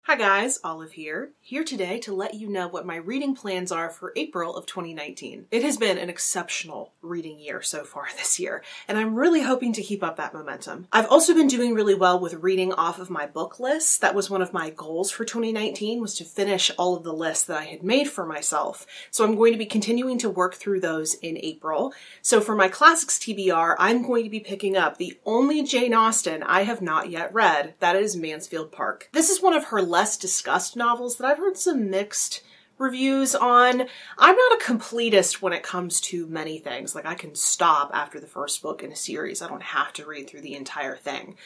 Hi guys, Olive here today to let you know what my reading plans are for April of 2019. It has been an exceptional reading year so far this year, and I'm really hoping to keep up that momentum. I've also been doing really well with reading off of my book list. That was one of my goals for 2019, was to finish all of the lists that I had made for myself. So I'm going to be continuing to work through those in April. So for my classics TBR, I'm going to be picking up the only Jane Austen I have not yet read. That is Mansfield Park. This is one of her less discussed novels that I've heard some mixed reviews on. I'm not a completist when it comes to many things. Like, I can stop after the first book in a series. I don't have to read through the entire thing.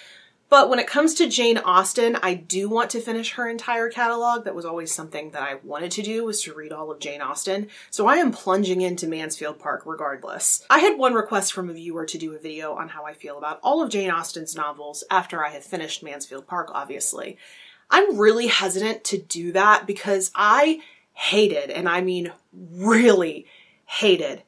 But when it comes to Jane Austen, I do want to finish her entire catalog. That was always something that I wanted to do, was to read all of Jane Austen. So I am plunging into Mansfield Park regardless. I had one request from a viewer to do a video on how I feel about all of Jane Austen's novels after I have finished Mansfield Park, obviously. I'm really hesitant to do that because I hated, and I mean really hated,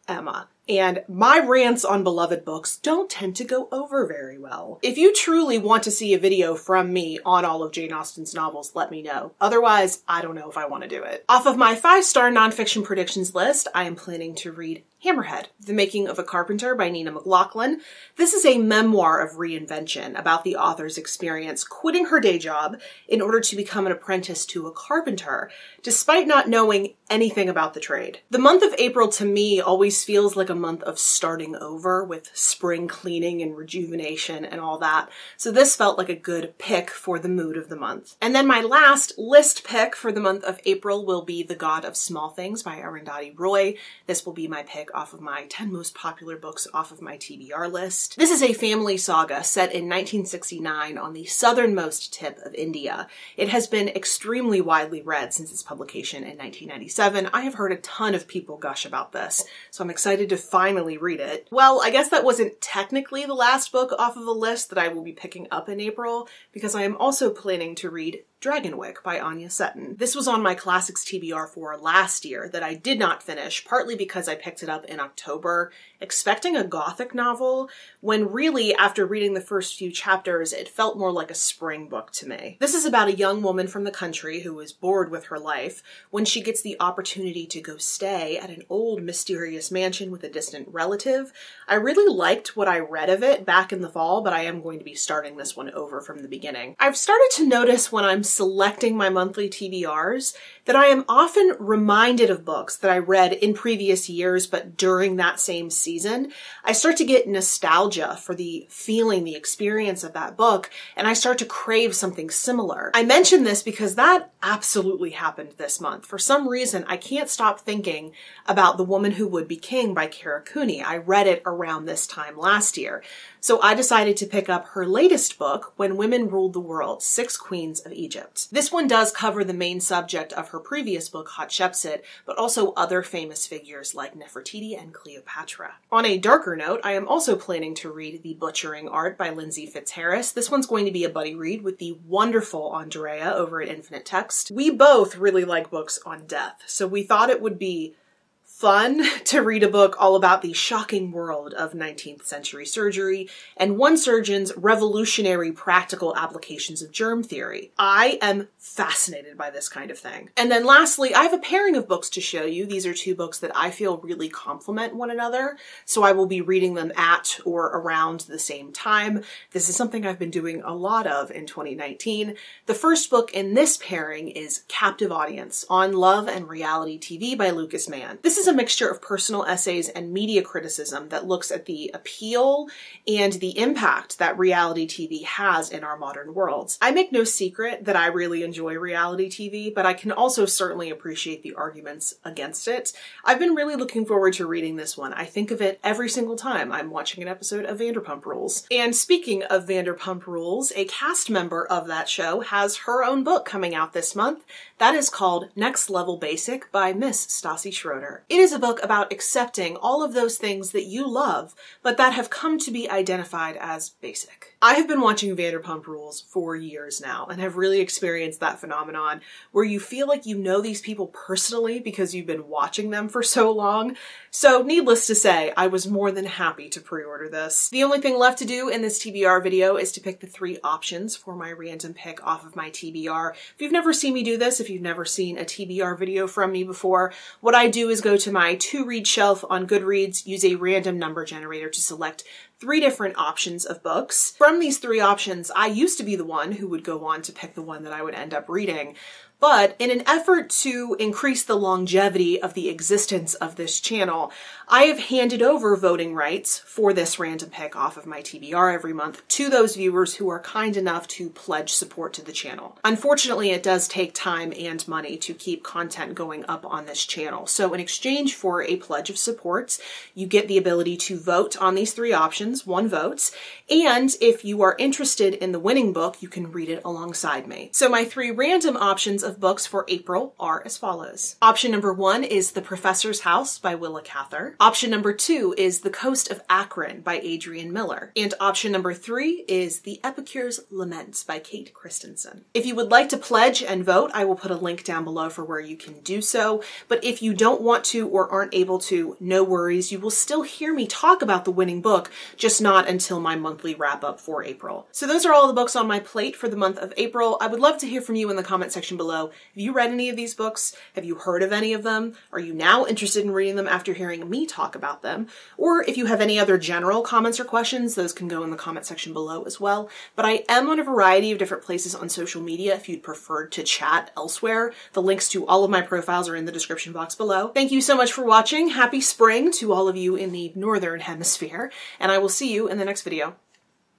Emma. And my rants on beloved books don't tend to go over very well. If you truly want to see a video from me on all of Jane Austen's novels, let me know. Otherwise, I don't know if I want to do it. Off of my 5-star nonfiction predictions list, I am planning to read Hammerhead, The Making of a Carpenter by Nina McLaughlin. This is a memoir of reinvention about the author's experience quitting her day job in order to become an apprentice to a carpenter, despite not knowing anything about the trade. The month of April to me always feels like a month of starting over, with spring cleaning and rejuvenation and all that. So this felt like a good pick for the mood of the month. And then my last list pick for the month of April will be The God of Small Things by Arundhati Roy. This will be my pick off of my 10 most popular books off of my TBR list. This is a family saga set in 1969 on the southernmost tip of India. It has been extremely widely read since its publication in 1997. I have heard a ton of people gush about this, so I'm excited to finally read it. Well, I guess that wasn't technically the last book off of a list that I will be picking up in April, because I am also planning to read Dragonwyck by Anya Seton. This was on my Classics TBR for last year that I did not finish, partly because I picked it up in October, expecting a gothic novel, when really, after reading the first few chapters, it felt more like a spring book to me. This is about a young woman from the country who is bored with her life when she gets the opportunity to go stay at an old mysterious mansion with a distant relative. I really liked what I read of it back in the fall, but I am going to be starting this one over from the beginning. I've started to notice when I'm selecting my monthly TBRs that I am often reminded of books that I read in previous years, but during that same season. I start to get nostalgia for the feeling, the experience of that book, and I start to crave something similar. I mention this because that absolutely happened this month. For some reason, I can't stop thinking about The Woman Who Would Be King by Cara Cooney. I read it around this time last year. So I decided to pick up her latest book, When Women Ruled the World, 6 Queens of Egypt. This one does cover the main subject of her previous book, Hatshepsut, but also other famous figures like Nefertiti and Cleopatra. On a darker note, I am also planning to read The Butchering Art by Lindsay Fitzharris. This one's going to be a buddy read with the wonderful Andrea over at Infinite Text. We both really like books on death, so we thought it would be fun to read a book all about the shocking world of 19th century surgery and one surgeon's revolutionary practical applications of germ theory. I am fascinated by this kind of thing. And then lastly, I have a pairing of books to show you. These are 2 books that I feel really complement one another, so I will be reading them at or around the same time. This is something I've been doing a lot of in 2019. The first book in this pairing is Captive Audience, On Love and Reality TV by Lucas Mann. This is a mixture of personal essays and media criticism that looks at the appeal and the impact that reality TV has in our modern worlds. I make no secret that I really enjoy reality TV, but I can also certainly appreciate the arguments against it. I've been really looking forward to reading this one. I think of it every single time I'm watching an episode of Vanderpump Rules. And speaking of Vanderpump Rules, a cast member of that show has her own book coming out this month. That is called Next Level Basic by Miss Stassi Schroeder. It is a book about accepting all of those things that you love, but that have come to be identified as basic. I have been watching Vanderpump Rules for years now and have really experienced that phenomenon where you feel like you know these people personally because you've been watching them for so long. So needless to say, I was more than happy to pre-order this. The only thing left to do in this TBR video is to pick the 3 options for my random pick off of my TBR. If you've never seen me do this, if you've never seen a TBR video from me before, what I do is go to my to-read shelf on Goodreads, use a random number generator to select 3 different options of books. From these 3 options, I used to be the one who would go on to pick the one that I would end up reading. But in an effort to increase the longevity of the existence of this channel, I have handed over voting rights for this random pick off of my TBR every month to those viewers who are kind enough to pledge support to the channel. Unfortunately, it does take time and money to keep content going up on this channel. So in exchange for a pledge of support, you get the ability to vote on these 3 options, 1 vote, and if you are interested in the winning book, you can read it alongside me. So my 3 random options of books for April are as follows. Option number 1 is The Professor's House by Willa Cather. Option number 2 is The Coast of Akron by Adrian Miller. And option number 3 is The Epicure's Lament by Kate Christensen. If you would like to pledge and vote, I will put a link down below for where you can do so. But if you don't want to or aren't able to, no worries. You will still hear me talk about the winning book, just not until my monthly wrap up for April. So those are all the books on my plate for the month of April. I would love to hear from you in the comment section below. Have you read any of these books? Have you heard of any of them? Are you now interested in reading them after hearing me talk about them? Or if you have any other general comments or questions, those can go in the comment section below as well. But I am on a variety of different places on social media if you'd prefer to chat elsewhere. The links to all of my profiles are in the description box below. Thank you so much for watching. Happy spring to all of you in the northern hemisphere, and I will see you in the next video.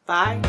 Bye.